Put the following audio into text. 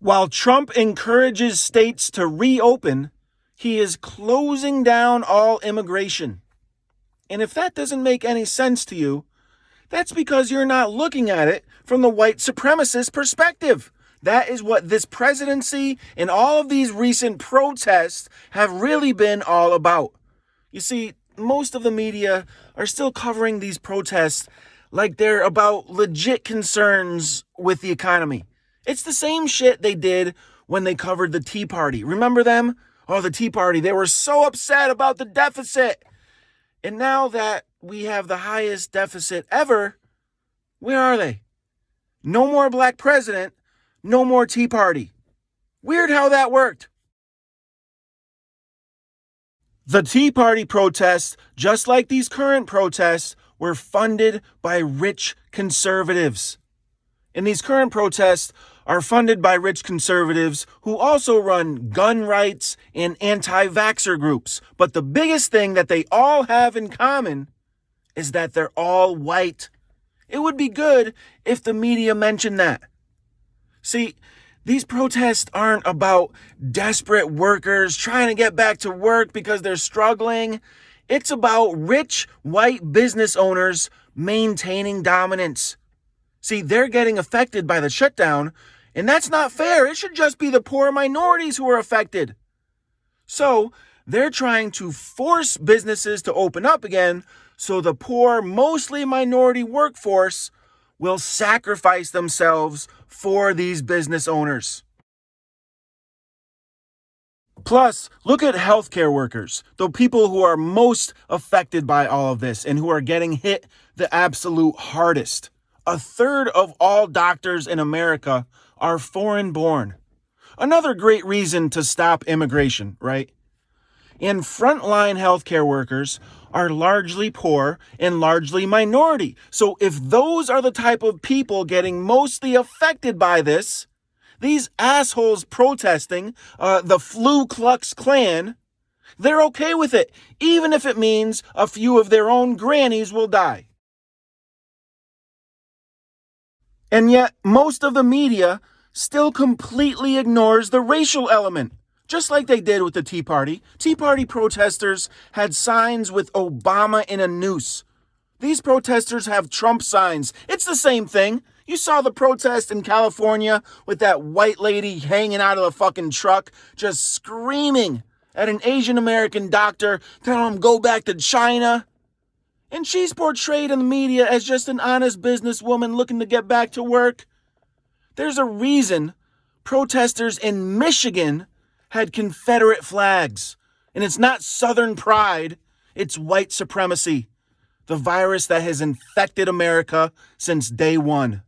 While Trump encourages states to reopen, he is closing down all immigration. And if that doesn't make any sense to you, that's because you're not looking at it from the white supremacist perspective. That is what this presidency and all of these recent protests have really been all about. You see, most of the media are still covering these protests like they're about legit concerns with the economy. It's the same shit they did when they covered the Tea Party. Remember them? Oh, the Tea Party. They were so upset about the deficit. And now that we have the highest deficit ever, where are they? No more black president, no more Tea Party. Weird how that worked. The Tea Party protests, just like these current protests, were funded by rich conservatives. And these current protests are funded by rich conservatives who also run gun rights and anti-vaxxer groups. But the biggest thing that they all have in common is that they're all white. It would be good if the media mentioned that. See, these protests aren't about desperate workers trying to get back to work because they're struggling. It's about rich white business owners maintaining dominance. See, they're getting affected by the shutdown, and that's not fair. It should just be the poor minorities who are affected. So they're trying to force businesses to open up again so the poor, mostly minority workforce will sacrifice themselves for these business owners. Plus, look at healthcare workers, the people who are most affected by all of this and who are getting hit the absolute hardest. A third of all doctors in America are foreign-born. Another great reason to stop immigration, right? And frontline healthcare workers are largely poor and largely minority. So if those are the type of people getting mostly affected by this, these assholes protesting, the Klux Klan, they're okay with it, even if it means a few of their own grannies will die. And yet, most of the media still completely ignores the racial element, just like they did with the Tea Party. Tea Party protesters had signs with Obama in a noose. These protesters have Trump signs. It's the same thing. You saw the protest in California with that white lady hanging out of the fucking truck, just screaming at an Asian American doctor, telling him go back to China. And she's portrayed in the media as just an honest businesswoman looking to get back to work. There's a reason protesters in Michigan had Confederate flags. And it's not Southern pride, it's white supremacy, the virus that has infected America since day one.